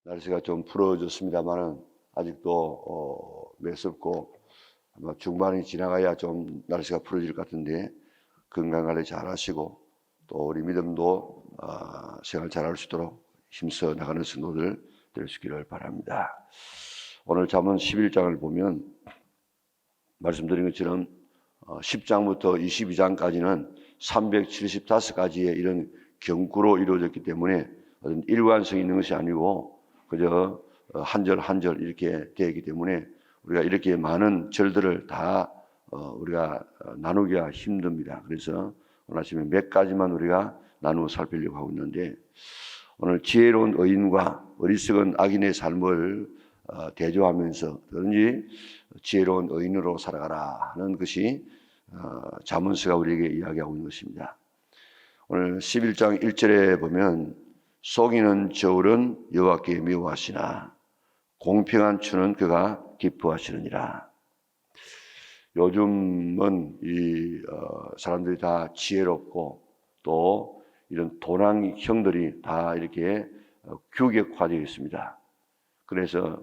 날씨가 좀 풀어졌습니다만은 아직도 매섭고 아마 중반이 지나가야 좀 날씨가 풀어질 것 같은데 건강 관리 잘 하시고 또 우리 믿음도 생활 잘할 수 있도록 힘써 나가는 성도들 될 수 있기를 바랍니다. 오늘 잠언 11장을 보면 말씀드린 것처럼 10장부터 22장까지는 375가지의 이런 경구로 이루어졌기 때문에 어떤 일관성이 있는 것이 아니고 그저 한 절 한 절 이렇게 되기 때문에 우리가 이렇게 많은 절들을 다 우리가 나누기가 힘듭니다. 그래서 오늘 아침에 몇 가지만 우리가 나누어 살피려고 하고 있는데, 오늘 지혜로운 의인과 어리석은 악인의 삶을 대조하면서 그런지 지혜로운 의인으로 살아가라 하는 것이 잠언서가 우리에게 이야기하고 있는 것입니다. 오늘 11장 1절에 보면 속이는 저울은 여호와께 미워하시나 공평한 추는 그가 기뻐하시느니라. 요즘은 이 사람들이 다 지혜롭고 또 이런 도난형들이 다 이렇게 규격화되어 있습니다. 그래서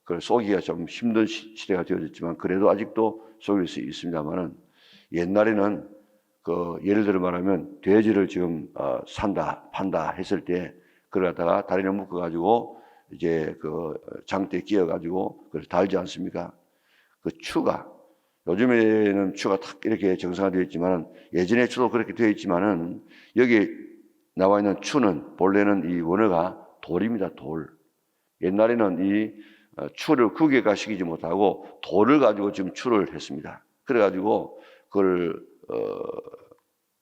그걸 속이기가 좀 힘든 시대가 되어졌지만 그래도 아직도 속일 수 있습니다만은, 옛날에는 예를 들어 말하면 돼지를 지금 산다 판다 했을 때 그걸 갖다가 다리를 묶어 가지고 이제 장대에 끼어 가지고 그걸 달지 않습니까? 그 추가, 요즘에는 추가 탁 이렇게 정상화되어 있지만은 예전에 추도 그렇게 되어 있지만은 여기 나와 있는 추는 본래는 이 원어가 돌입니다. 돌. 옛날에는 이 추를 구개가시키지 못하고 돌을 가지고 지금 추를 했습니다. 그래가지고 그걸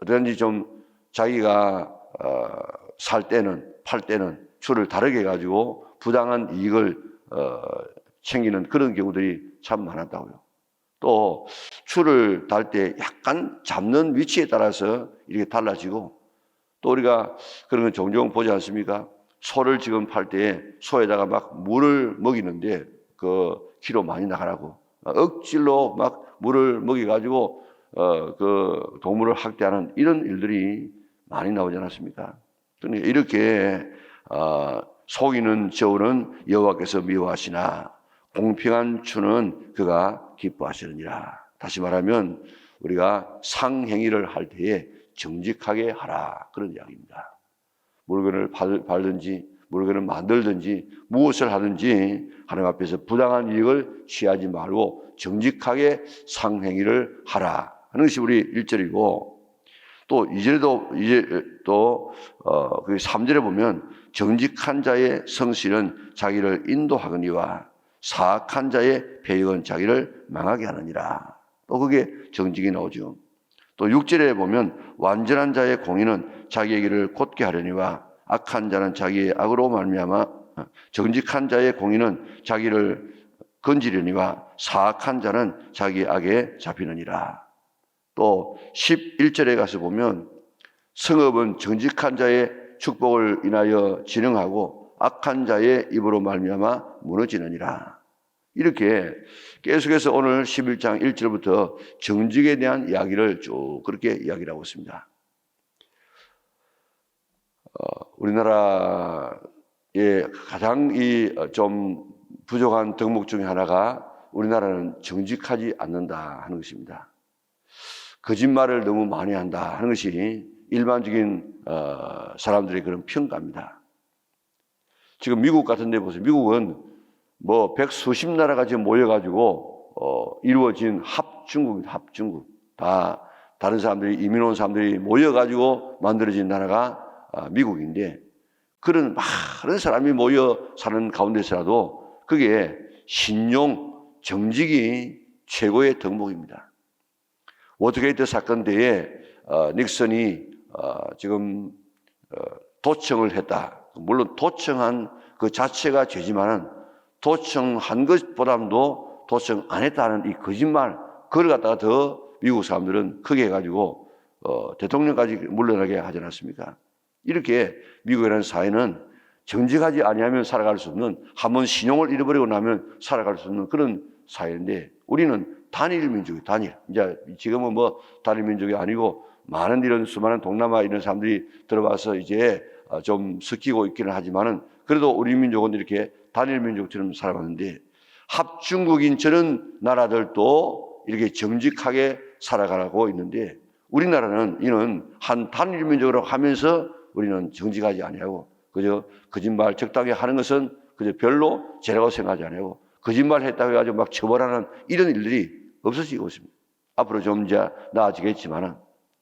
어떤지 좀 자기가 살 때는 팔 때는 추를 다르게 해가지고 부당한 이익을 챙기는 그런 경우들이 참 많았다고요. 또 추를 달 때 약간 잡는 위치에 따라서 이렇게 달라지고, 또 우리가 그런 건 종종 보지 않습니까? 소를 지금 팔 때 소에다가 막 물을 먹이는데 키로 많이 나가라고 억지로 막 물을 먹여가지고 그 동물을 학대하는 이런 일들이 많이 나오지 않았습니까? 그러니까 이렇게 속이는 저울은 여호와께서 미워하시나 공평한 추는 그가 기뻐하시느니라. 다시 말하면 우리가 상행위를 할 때에 정직하게 하라, 그런 이야기입니다. 물건을 팔든지 물건을 만들든지 무엇을 하든지 하나님 앞에서 부당한 이익을 취하지 말고 정직하게 상행위를 하라 하는 것이 우리 1절이고, 또 2절에도 이제 또 3절에 보면 정직한 자의 성실은 자기를 인도하거니와 사악한 자의 배역은 자기를 망하게 하느니라. 또 그게 정직이 나오죠. 또 6절에 보면 완전한 자의 공의는 자기의 길을 곧게 하려니와 악한 자는 자기의 악으로 말미암아 정직한 자의 공의는 자기를 건지려니와 사악한 자는 자기의 악에 잡히느니라. 또 11절에 가서 보면 성읍은 정직한 자의 축복을 인하여 진흥하고 악한 자의 입으로 말미암아 무너지느니라. 이렇게 계속해서 오늘 11장 1절부터 정직에 대한 이야기를 쭉 그렇게 이야기를 하고 있습니다. 우리나라의 가장 좀 부족한 덕목 중에 하나가 우리나라는 정직하지 않는다 하는 것입니다. 거짓말을 너무 많이 한다 하는 것이 일반적인 사람들의 그런 평가입니다. 지금 미국 같은 데 보세요. 미국은 백수십 나라가 지금 모여가지고 이루어진 합중국입니다. 합중국. 다 다른 사람들이, 이민 온 사람들이 모여가지고 만들어진 나라가 미국인데, 그런 많은 사람이 모여 사는 가운데서라도 그게 신용, 정직이 최고의 덕목입니다. 워터게이트 사건 때에 닉슨이 지금 도청을 했다. 물론 도청한 그 자체가 죄지만은 도청한 것보다도 도청 안 했다는 이 거짓말, 그걸 갖다가 더 미국 사람들은 크게 해가지고 대통령까지 물러나게 하지 않았습니까? 이렇게 미국이라는 사회는 정직하지 아니하면 살아갈 수 없는, 한번 신용을 잃어버리고 나면 살아갈 수 없는 그런 사회인데, 우리는 단일 민족이 단일. 이제 지금은 단일 민족이 아니고 많은 이런 수많은 동남아 이런 사람들이 들어와서 이제 좀 섞이고 있기는 하지만은 그래도 우리 민족은 이렇게 단일 민족처럼 살아왔는데 합중국인 저런 나라들도 이렇게 정직하게 살아가고 있는데 우리나라는 이는 한 단일 민족으로 하면서 우리는 정직하지 아니하고 그저 거짓말 적당히 하는 것은 그저 별로 죄라고 생각하지 아니하고 거짓말 했다고 해가지고 막 처벌하는 이런 일들이 없어지고 있습니다. 앞으로 좀 이제 나아지겠지만은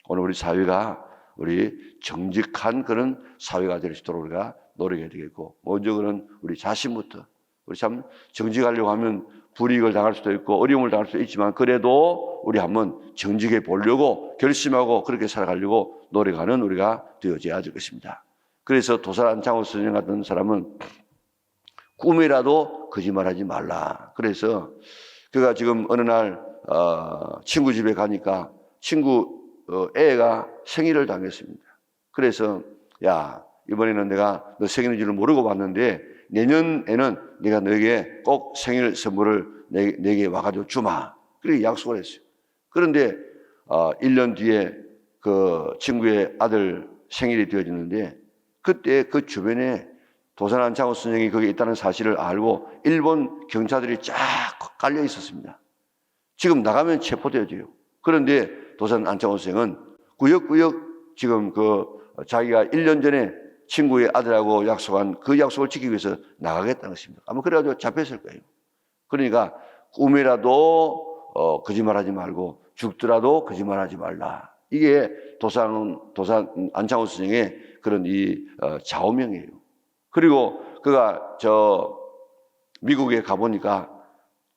오늘 우리 사회가 우리 정직한 그런 사회가 될 수 있도록 우리가 노력해야 되겠고 먼저 그는 우리 자신부터 우리 참 정직하려고 하면 불이익을 당할 수도 있고 어려움을 당할 수도 있지만 그래도 우리 한번 정직해 보려고 결심하고 그렇게 살아가려고 노력하는 우리가 되어져야 될 것입니다. 그래서 도산 안창호 선생 같은 사람은 꿈이라도 거짓말하지 말라. 그래서 그가 지금 어느 날 친구 집에 가니까 친구 애가 생일을 당했습니다. 그래서 야 이번에는 내가 너 생일인 줄 모르고 봤는데 내년에는 내가 너에게 꼭 생일 선물을 내게 와가지고 주마. 그렇게 약속을 했어요. 그런데 1년 뒤에 그 친구의 아들 생일이 되어지는데 그때 그 주변에 도산 안창호 선생이 거기 있다는 사실을 알고 일본 경찰들이 쫙 깔려 있었습니다. 지금 나가면 체포되어져요. 그런데 도산 안창호 선생은 구역구역 지금 자기가 1년 전에 친구의 아들하고 약속한 그 약속을 지키기 위해서 나가겠다는 것입니다. 아마 그래가지고 잡혔을 거예요. 그러니까 꿈이라도 거짓말하지 말고 죽더라도 거짓말하지 말라. 이게 도산 안창호 선생의 그런 좌우명이에요. 그리고 그가 미국에 가보니까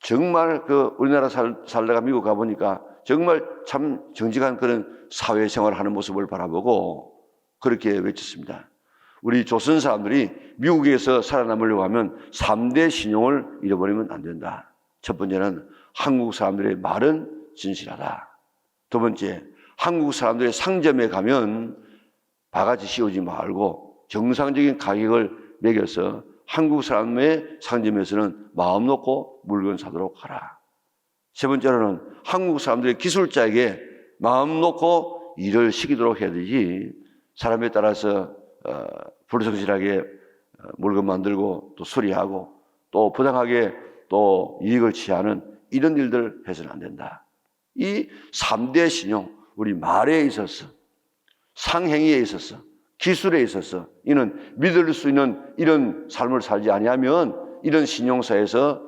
정말 우리나라 살다가 미국 가보니까 정말 참 정직한 그런 사회생활을 하는 모습을 바라보고 그렇게 외쳤습니다. 우리 조선 사람들이 미국에서 살아남으려고 하면 3대 신용을 잃어버리면 안 된다. 첫 번째는 한국 사람들의 말은 진실하다. 두 번째, 한국 사람들의 상점에 가면 바가지 씌우지 말고 정상적인 가격을 매겨서 한국 사람의 상점에서는 마음 놓고 물건 사도록 하라. 세 번째로는 한국 사람들의 기술자에게 마음 놓고 일을 시키도록 해야 되지 사람에 따라서 불성실하게 물건 만들고 또 수리하고 또 부당하게 또 이익을 취하는 이런 일들을 해서는 안 된다. 이 3대 신용, 우리 말에 있어서 상행위에 있어서 기술에 있어서 이는 믿을 수 있는 이런 삶을 살지 아니하면 이런 신용사에서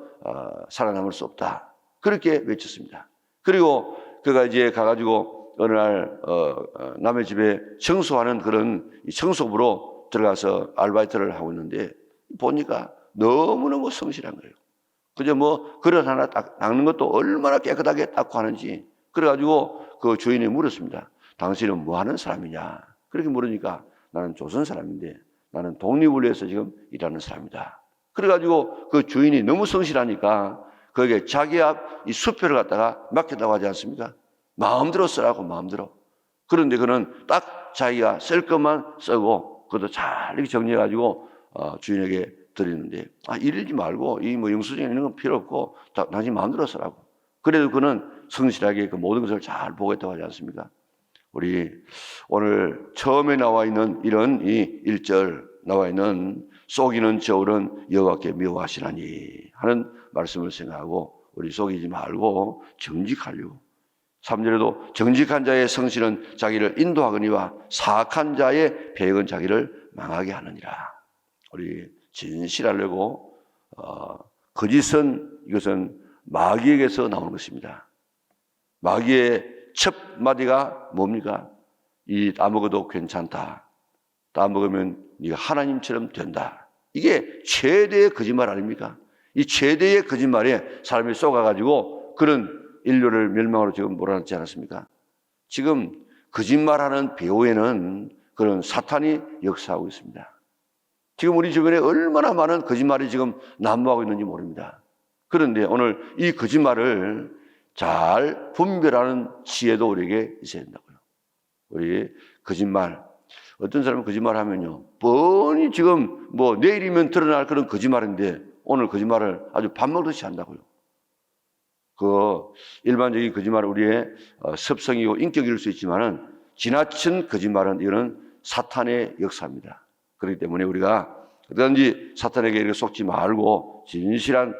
살아남을 수 없다. 그렇게 외쳤습니다. 그리고 그가 이제 가가지고 어느 날 남의 집에 청소하는 그런 청소부로 들어가서 아르바이트를 하고 있는데 보니까 너무너무 성실한 거예요. 그저 그릇 하나 딱 닦는 것도 얼마나 깨끗하게 닦고 하는지. 그래가지고 그 주인이 물었습니다. 당신은 뭐 하는 사람이냐? 그렇게 물으니까 나는 조선 사람인데 나는 독립을 위해서 지금 일하는 사람이다. 그래가지고 그 주인이 너무 성실하니까 거기에 자기 앞 이 수표를 갖다가 맡겼다고 하지 않습니까? 마음대로 쓰라고 마음대로. 그런데 그는 딱 자기가 쓸 것만 쓰고 그것도 잘 이렇게 정리해가지고 주인에게 드리는데 이러지 말고 영수증 이런 건 필요 없고 당신 마음대로 쓰라고. 그래도 그는 성실하게 그 모든 것을 잘 보겠다고 하지 않습니까? 우리 오늘 처음에 나와 있는 이런 이 1절 나와 있는 속이는 저울은 여호와께 미워하시나니 하는 말씀을 생각하고 우리 속이지 말고 정직하려고 3절에도 정직한 자의 성실은 자기를 인도하거니와 사악한 자의 배역은 자기를 망하게 하느니라. 우리 진실하려고 거짓은 이것은 마귀에게서 나오는 것입니다. 마귀의 첫 마디가 뭡니까? 이 따먹어도 괜찮다. 따먹으면 네가 하나님처럼 된다. 이게 최대의 거짓말 아닙니까? 이 최대의 거짓말에 사람이 쏘가가지고 그런 인류를 멸망으로 지금 몰아넣지 않았습니까? 지금 거짓말하는 배후에는 그런 사탄이 역사하고 있습니다. 지금 우리 주변에 얼마나 많은 거짓말이 지금 난무하고 있는지 모릅니다. 그런데 오늘 이 거짓말을 잘 분별하는 지혜도 우리에게 있어야 된다고요. 우리 거짓말, 어떤 사람은 거짓말 하면요, 뻔히 지금 내일이면 드러날 그런 거짓말인데 오늘 거짓말을 아주 밥 먹듯이 한다고요. 일반적인 거짓말은 우리의 습성이고 인격일 수 있지만은 지나친 거짓말은 이거는 사탄의 역사입니다. 그렇기 때문에 우리가 그런지 사탄에게 이렇게 속지 말고 진실한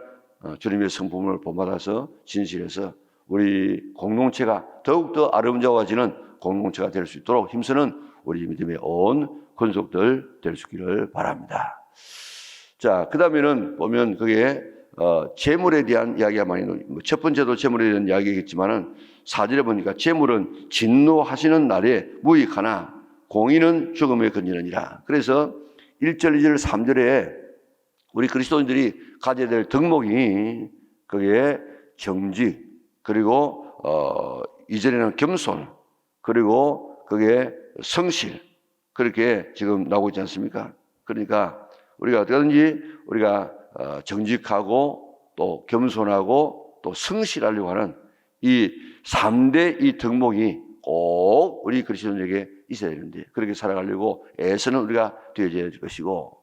주님의 성품을 본받아서 진실해서 우리 공동체가 더욱더 아름다워지는 공동체가 될 수 있도록 힘쓰는 우리 믿음의 온 권속들 될 수 있기를 바랍니다. 자, 그 다음에는 보면 그게 재물에 대한 이야기가 많이 나옵니다. 첫 번째도 재물에 대한 이야기겠지만은 4절에 보니까 재물은 진노하시는 날에 무익하나 공의는 죽음에 건지느니라. 그래서 1절, 2절, 3절에 우리 그리스도인들이 가져야 될 덕목이 그게 정직, 그리고 2절에는 겸손, 그리고 그게 성실, 그렇게 지금 나오고 있지 않습니까? 그러니까 우리가 어떻게든지 우리가 정직하고 또 겸손하고 또 성실하려고 하는 이 3대 이 덕목이 꼭 우리 그리스도인에게 있어야 되는데, 그렇게 살아가려고 애쓰는 우리가 되어져야 될 것이고,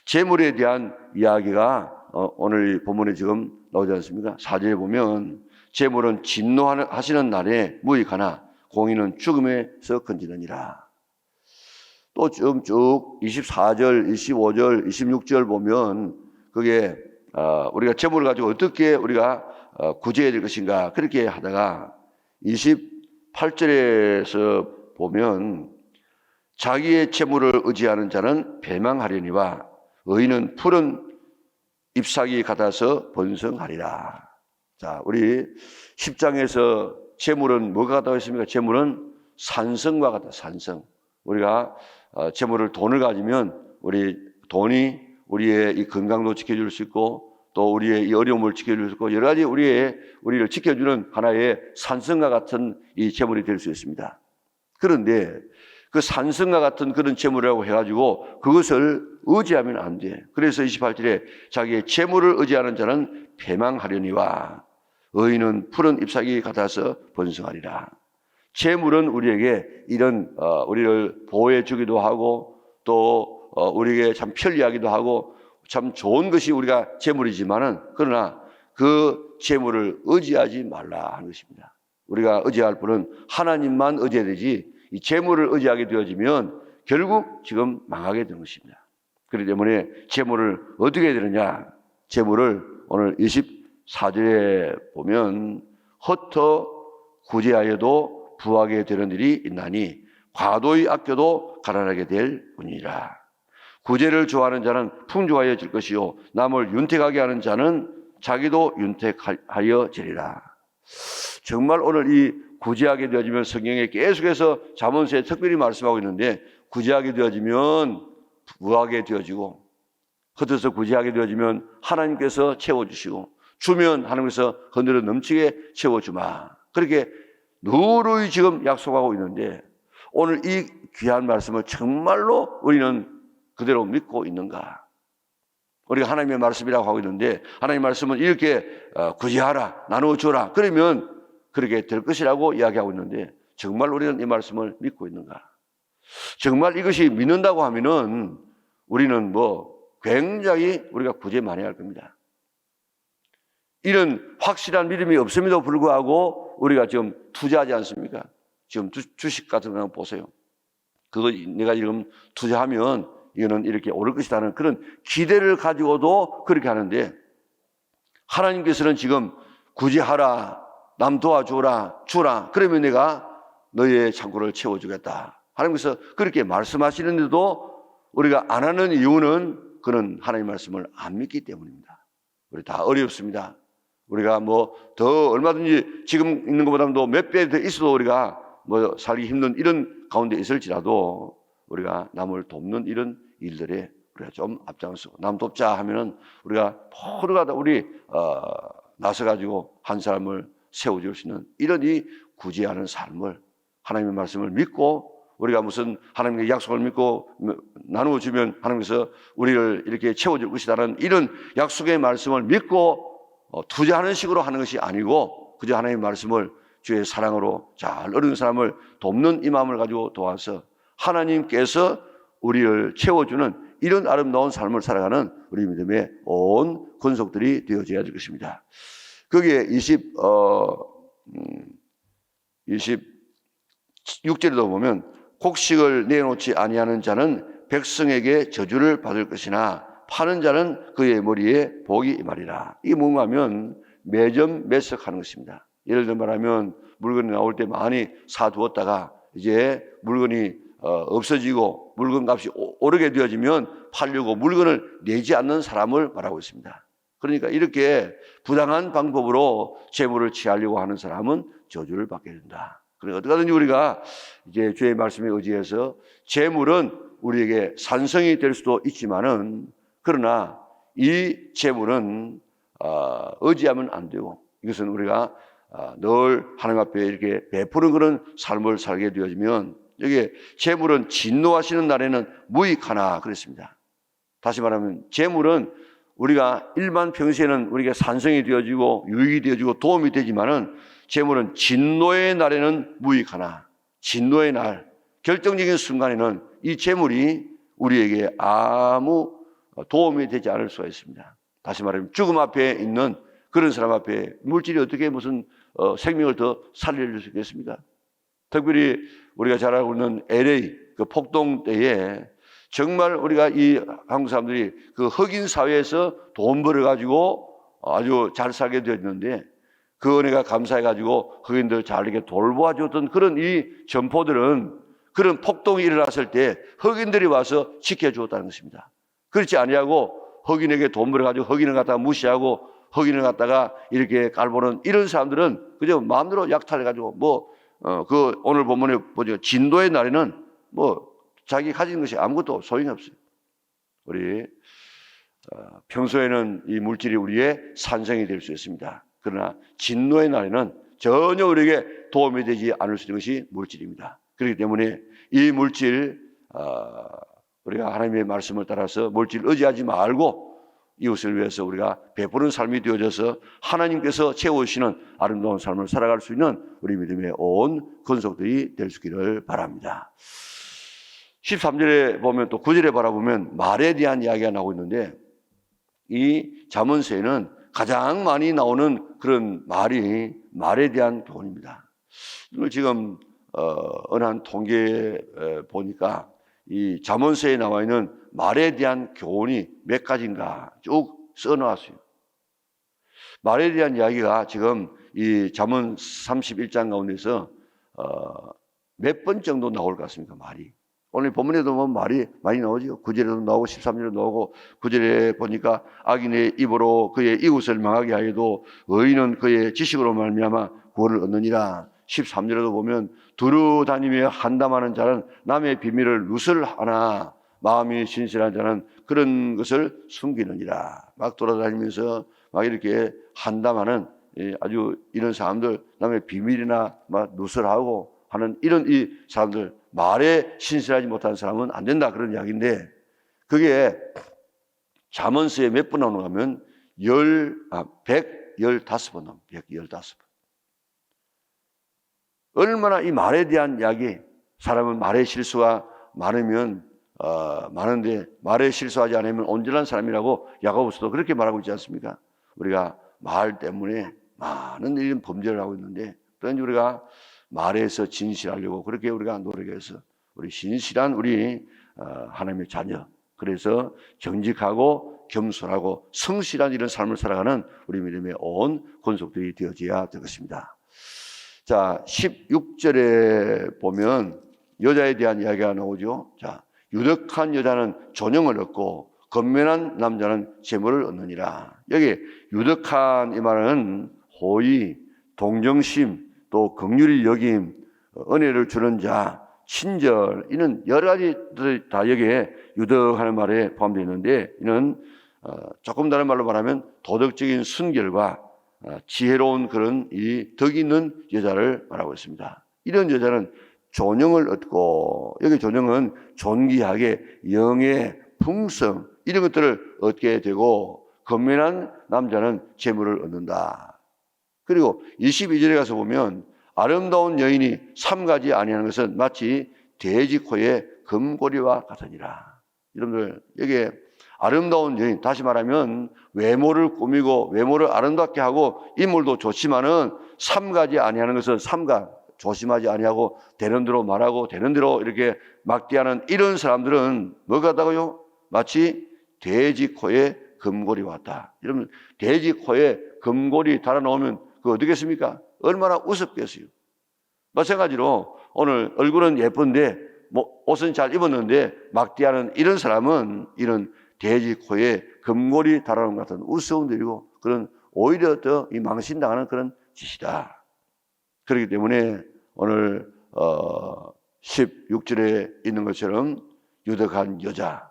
재물에 대한 이야기가 오늘 본문에 지금 나오지 않습니까? 4절에 보면 재물은 진노하시는 날에 무익하나 공의는 죽음에서 건지느니라. 또 쭉 24절, 25절, 26절 보면 그게 우리가 재물을 가지고 어떻게 우리가 구제해야 될 것인가, 그렇게 하다가 28절에서 보면 자기의 재물을 의지하는 자는 배망하려니와 의인은 푸른 잎사귀 같아서 번성하리라. 자, 우리 10장에서 재물은 뭐가 같다고 했습니까? 재물은 산성과 같다. 산성. 우리가 재물을, 돈을 가지면 우리 돈이 우리의 이 건강도 지켜줄 수 있고 또 우리의 이 어려움을 지켜줄 수 있고 여러 가지 우리를 지켜주는 하나의 산성과 같은 이 재물이 될 수 있습니다. 그런데 그 산성과 같은 그런 재물이라고 해가지고 그것을 의지하면 안 돼. 그래서 28절에 자기의 재물을 의지하는 자는 배망하려니와 의인은 푸른 잎사귀 같아서 번성하리라. 재물은 우리에게 이런 우리를 보호해 주기도 하고 또 우리에게 참 편리하기도 하고 참 좋은 것이 우리가 재물이지만은, 그러나 그 재물을 의지하지 말라 하는 것입니다. 우리가 의지할 분은 하나님만 의지해야 되지, 이 재물을 의지하게 되어지면 결국 지금 망하게 되는 것입니다. 그렇기 때문에 재물을 어떻게 해야 되느냐? 재물을 오늘 24절에 보면 헛터 구제하여도 부하게 되는 일이 있나니 과도히 아껴도 가난하게 될 뿐이라. 구제를 좋아하는 자는 풍족하여 질 것이요 남을 윤택하게 하는 자는 자기도 윤택하여 지리라. 정말 오늘 이 구제하게 되어지면 성경에 계속해서 잠언서에 특별히 말씀하고 있는데, 구제하게 되어지면 부하게 되어지고, 흩어서 구제하게 되어지면 하나님께서 채워주시고, 주면 하나님께서 흔들어 넘치게 채워주마. 그렇게 누누이 지금 약속하고 있는데, 오늘 이 귀한 말씀을 정말로 우리는 그대로 믿고 있는가? 우리가 하나님의 말씀이라고 하고 있는데, 하나님의 말씀은 이렇게 구제하라, 나누어주라, 그러면 그렇게 될 것이라고 이야기하고 있는데, 정말 우리는 이 말씀을 믿고 있는가? 정말 이것이 믿는다고 하면은 우리는 굉장히 우리가 구제 많이 할 겁니다. 이런 확실한 믿음이 없음에도 불구하고 우리가 지금 투자하지 않습니까? 지금 주식 같은 거 보세요. 그거 내가 지금 투자하면 이거는 이렇게 오를 것이라는 그런 기대를 가지고도 그렇게 하는데, 하나님께서는 지금 구제하라, 남 도와주라, 주라, 그러면 내가 너의 창고를 채워주겠다. 하나님께서 그렇게 말씀하시는데도 우리가 안 하는 이유는 그는 하나님의 말씀을 안 믿기 때문입니다. 우리 다 어렵습니다. 우리가 더 얼마든지 지금 있는 것보다도 몇 배 더 있어도 우리가 살기 힘든 이런 가운데 있을지라도 우리가 남을 돕는 이런 일들에 우리가 좀 앞장서고, 남 돕자 하면은 우리가 모두가 다 우리 나서가지고 한 사람을 세워줄 수 있는 이런 이 구제하는 삶을, 하나님의 말씀을 믿고 우리가 무슨 하나님의 약속을 믿고 나누어주면 하나님께서 우리를 이렇게 채워줄 것이라는 이런 약속의 말씀을 믿고 투자하는 식으로 하는 것이 아니고, 그저 하나님의 말씀을 주의 사랑으로 잘 어린 사람을 돕는 이 마음을 가지고 도와서 하나님께서 우리를 채워주는 이런 아름다운 삶을 살아가는 우리 믿음의 온 권속들이 되어져야 될 것입니다. 거기에 26절에도 보면 곡식을 내놓지 아니하는 자는 백성에게 저주를 받을 것이나 파는 자는 그의 머리에 복이 임하리라. 이게 뭔가 하면 매점 매석하는 것입니다. 예를 들어 말하면 물건이 나올 때 많이 사두었다가 이제 물건이 없어지고 물건 값이 오르게 되어지면 팔려고 물건을 내지 않는 사람을 말하고 있습니다. 그러니까 이렇게 부당한 방법으로 재물을 취하려고 하는 사람은 저주를 받게 된다. 그러니까 어떻게든지 우리가 이제 주의 말씀에 의지해서 재물은 우리에게 산성이 될 수도 있지만은 그러나 이 재물은 의지하면 안 되고 이것은 우리가 늘 하나님 앞에 이렇게 베푸는 그런 삶을 살게 되어지면 여기에 재물은 진노하시는 날에는 무익하나 그랬습니다. 다시 말하면 재물은 우리가 일반 평시에는 우리가 산성이 되어지고 유익이 되어지고 도움이 되지만은 재물은 진노의 날에는 무익하나 진노의 날 결정적인 순간에는 이 재물이 우리에게 아무 도움이 되지 않을 수가 있습니다. 다시 말하면 죽음 앞에 있는 그런 사람 앞에 물질이 어떻게 무슨 생명을 더 살려줄 수 있겠습니까? 특별히 우리가 잘 알고 있는 LA 그 폭동 때에 정말 우리가 이 한국 사람들이 그 흑인 사회에서 돈 벌어가지고 아주 잘 살게 되었는데 그 은혜가 감사해가지고 흑인들 잘 이렇게 돌보아줬던 그런 이 점포들은 그런 폭동이 일어났을 때 흑인들이 와서 지켜주었다는 것입니다. 그렇지 아니하고 흑인에게 돈 벌어가지고 흑인을 갖다가 무시하고 흑인을 갖다가 이렇게 깔보는 이런 사람들은 그저 마음대로 약탈해가지고 그 오늘 본문에 보죠. 진도의 날에는 자기 가진 것이 아무것도 소용이 없어요. 우리 평소에는 이 물질이 우리의 산성이 될 수 있습니다. 그러나 진노의 날에는 전혀 우리에게 도움이 되지 않을 수 있는 것이 물질입니다. 그렇기 때문에 이 물질 우리가 하나님의 말씀을 따라서 물질 의지하지 말고 이웃을 위해서 우리가 베푸는 삶이 되어져서 하나님께서 채우시는 아름다운 삶을 살아갈 수 있는 우리 믿음의 온 권속들이 될 수 있기를 바랍니다. 13절에 보면 또 9절에 바라보면 말에 대한 이야기가 나오고 있는데 이 잠언서에는 가장 많이 나오는 그런 말이 말에 대한 교훈입니다. 이걸 지금 어느 한 통계에 보니까 이 잠언서에 나와 있는 말에 대한 교훈이 몇 가지인가 쭉 써놓았어요. 말에 대한 이야기가 지금 이 잠언 31장 가운데서 몇 번 정도 나올 것 같습니까? 말이. 오늘 본문에도 보면 말이 많이 나오죠. 9절에도 나오고 13절에도 나오고 9절에 보니까 악인의 입으로 그의 이웃을 망하게 하여도 의인은 그의 지식으로 말미암아 구원을 얻느니라. 13절에도 보면 두루 다니며 한담하는 자는 남의 비밀을 누설하나 마음이 신실한 자는 그런 것을 숨기느니라. 막 돌아다니면서 막 이렇게 한담하는 아주 이런 사람들 남의 비밀이나 막 누설하고 하는 이런 이 사람들 말에 신실하지 못한 사람은 안 된다 그런 이야기인데 그게 잠언서에 몇 번 나오는가 하면 115번 나옵니다. 115번. 얼마나 이 말에 대한 이야기 사람은 말에 실수가 많으면 많은데 말에 실수하지 않으면 온전한 사람이라고 야고보서도 그렇게 말하고 있지 않습니까? 우리가 말 때문에 많은 이런 범죄를 하고 있는데 그런지 우리가 말에서 진실하려고 그렇게 우리가 노력해서 우리 신실한 우리 하나님의 자녀 그래서 정직하고 겸손하고 성실한 이런 삶을 살아가는 우리 믿음의 온 권속들이 되어져야 되겠습니다. 자 16절에 보면 여자에 대한 이야기가 나오죠. 자 유력한 여자는 존영을 얻고 건면한 남자는 재물을 얻느니라. 여기 유력한 이 말은 호의, 동정심 또 긍휼히 여김, 은혜를 주는 자, 친절 이는 여러 가지들이 다 여기에 유덕하는 말에 포함되어 있는데 이는 조금 다른 말로 말하면 도덕적인 순결과 지혜로운 그런 이 덕이 있는 여자를 말하고 있습니다. 이런 여자는 존영을 얻고 여기 존영은 존귀하게 영의 풍성 이런 것들을 얻게 되고 건면한 남자는 재물을 얻는다. 그리고 22절에 가서 보면 아름다운 여인이 삼가지 아니하는 것은 마치 돼지 코의 금고리와 같으니라. 여러분들 여기에 아름다운 여인 다시 말하면 외모를 꾸미고 외모를 아름답게 하고 인물도 좋지만은 삼가지 아니하는 것은 삼가 조심하지 아니하고 되는 대로 말하고 되는 대로 이렇게 막대하는 이런 사람들은 뭐 같다고요? 마치 돼지 코에 금골이 왔다. 여러분, 돼지 코에 금골이 달아나오면 그거 어떻겠습니까? 얼마나 우습겠어요. 마찬가지로 오늘 얼굴은 예쁜데 옷은 잘 입었는데 막대하는 이런 사람은 이런 돼지 코에 금골이 달아오는 것 같은 우스운 일이고, 그런 오히려 더 이 망신당하는 그런 짓이다. 그렇기 때문에 오늘 16절에 있는 것처럼 유덕한 여자,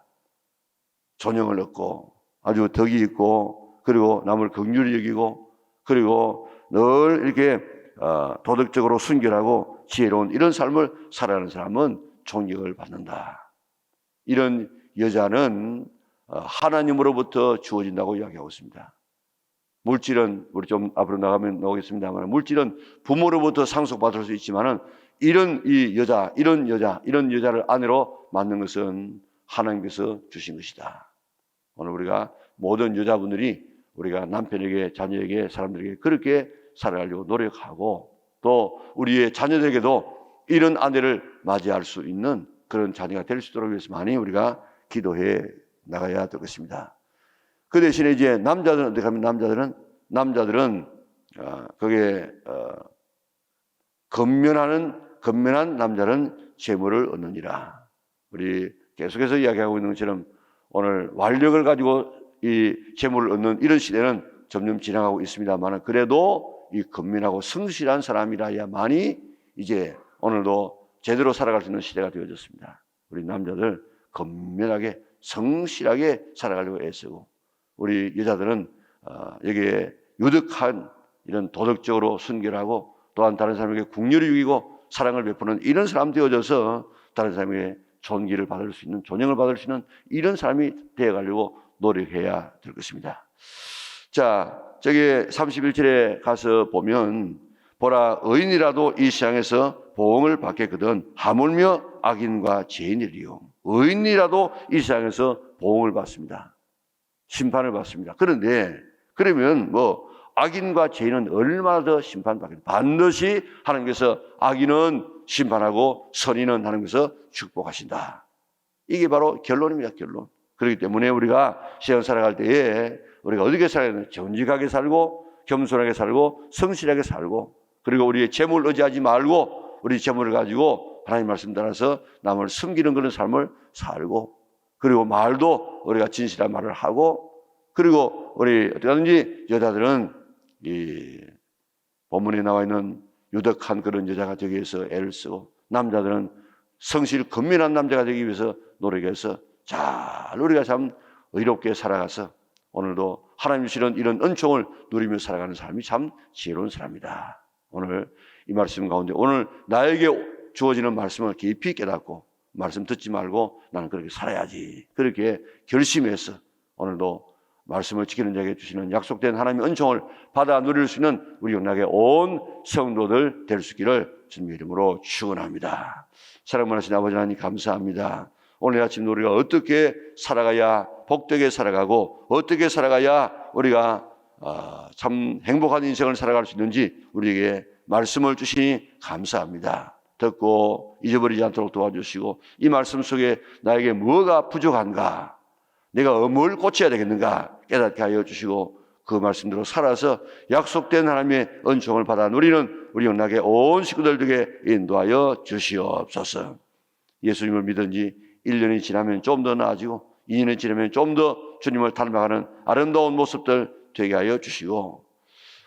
존영을 얻고 아주 덕이 있고, 그리고 남을 긍휼히 여기고, 그리고 늘 이렇게 도덕적으로 순결하고 지혜로운 이런 삶을 살아가는 사람은 존경을 받는다. 이런 여자는 하나님으로부터 주어진다고 이야기하고 있습니다. 물질은 우리 좀 앞으로 나오겠습니다만, 물질은 부모로부터 상속받을 수 있지만은 이런 여자를 아내로 만든 것은 하나님께서 주신 것이다. 오늘 우리가 모든 여자분들이 우리가 남편에게, 자녀에게, 사람들에게 그렇게 살아가려고 노력하고, 또 우리의 자녀들에게도 이런 아내를 맞이할 수 있는 그런 자녀가 될 수 있도록 위해서 많이 우리가 기도해 나가야 될 것입니다. 그 대신에 이제 남자들은 어떻게 하면, 남자들은 그게 건면한 남자는 재물을 얻느니라. 우리 계속해서 이야기하고 있는 것처럼 오늘 완력을 가지고 이 재물을 얻는 이런 시대는 점점 지나가고 있습니다만, 그래도 이 건면하고 성실한 사람이라야만이 이제 오늘도 제대로 살아갈 수 있는 시대가 되어졌습니다. 우리 남자들 건면하게 성실하게 살아가려고 애쓰고, 우리 여자들은 여기에 유득한 이런 도덕적으로 순결하고, 또한 다른 사람에게 긍휼을 여기고 사랑을 베푸는 이런 사람 되어져서 다른 사람에게 존귀를 받을 수 있는, 존영을 받을 수 있는 이런 사람이 되어가려고 노력해야 될 것입니다. 자, 저기 31절에 가서 보면, 보라, 의인이라도 이 세상에서 보응을 받겠거든 하물며 악인과 죄인이리요. 의인이라도 이 세상에서 보응을 받습니다. 심판을 받습니다. 그런데 그러면 악인과 죄인은 얼마나 더 심판받겠다. 반드시 하나님께서 악인은 심판하고 선인은 하나님께서 축복하신다. 이게 바로 결론입니다. 결론. 그렇기 때문에 우리가 세상 살아갈 때에 우리가 어떻게 살아야 되나? 정직하게 살고 겸손하게 살고 성실하게 살고, 그리고 우리의 재물을 의지하지 말고 우리 재물을 가지고 하나님 말씀 따라서 남을 섬기는 그런 삶을 살고, 그리고 말도 우리가 진실한 말을 하고, 그리고 우리 어떻게 하든지 여자들은 이 본문에 나와 있는 유덕한 그런 여자가 되기 위해서 애를 쓰고, 남자들은 성실 건면한 남자가 되기 위해서 노력해서 잘 우리가 참 의롭게 살아가서 오늘도 하나님 주시는 이런 은총을 누리며 살아가는 사람이 참 지혜로운 사람이다. 오늘 이 말씀 가운데 오늘 나에게 주어지는 말씀을 깊이 깨닫고 말씀 듣지 말고 나는 그렇게 살아야지, 그렇게 결심해서 오늘도 말씀을 지키는 자에게 주시는 약속된 하나님의 은총을 받아 누릴 수 있는 우리 영락의 온 성도들 될 수 있기를 주님의 이름으로 축원합니다. 사랑을 하신 아버지 하나님 감사합니다. 오늘 아침 우리가 어떻게 살아가야 복되게 살아가고 어떻게 살아가야 우리가 참 행복한 인생을 살아갈 수 있는지 우리에게 말씀을 주시니 감사합니다. 듣고 잊어버리지 않도록 도와주시고, 이 말씀 속에 나에게 뭐가 부족한가, 내가 뭘 고쳐야 되겠는가 깨닫게 하여 주시고, 그 말씀대로 살아서 약속된 하나님의 은총을 받아 누리는 우리 영락의 온 식구들에게 인도하여 주시옵소서. 예수님을 믿은 지 1년이 지나면 좀 더 나아지고 2년이 지나면 좀 더 주님을 닮아가는 아름다운 모습들 되게 하여 주시고,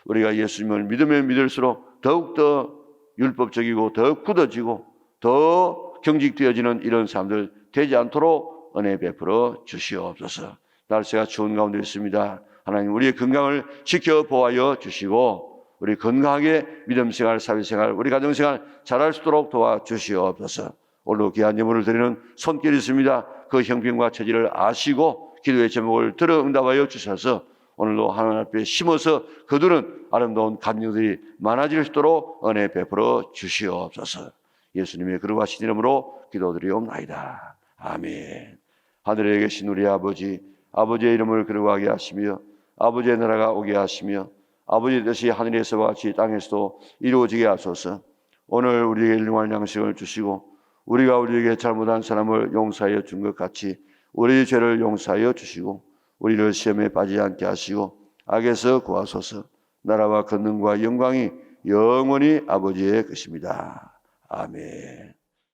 우리가 예수님을 믿으면 믿을수록 더욱더 율법적이고 더 굳어지고 더 경직되어지는 이런 사람들 되지 않도록 은혜 베풀어 주시옵소서. 날씨가 추운 가운데 있습니다. 하나님, 우리의 건강을 지켜보아여 주시고 우리 건강하게 믿음생활, 사회생활, 우리 가정생활 잘할 수 있도록 도와주시옵소서. 오늘도 귀한 예물을 드리는 손길이 있습니다. 그 형편과 처지를 아시고 기도의 제목을 들어 응답하여 주셔서 오늘도 하나님 앞에 심어서 거두는 아름다운 감정들이 많아질 수 있도록 은혜 베풀어 주시옵소서. 예수님의 거룩하신 이름으로 기도드리옵나이다. 아멘. 하늘에 계신 우리 아버지, 아버지의 이름을 거룩하게 하시며 아버지의 나라가 오게 하시며 아버지의 뜻이 하늘에서와 같이 땅에서도 이루어지게 하소서. 오늘 우리에게 일용할 양식을 주시고 우리가 우리에게 잘못한 사람을 용서하여 준 것 같이 우리 죄를 용서하여 주시고 우리를 시험에 빠지지 않게 하시고 악에서 구하소서. 나라와 권능과 영광이 영원히 아버지의 것입니다. 아멘.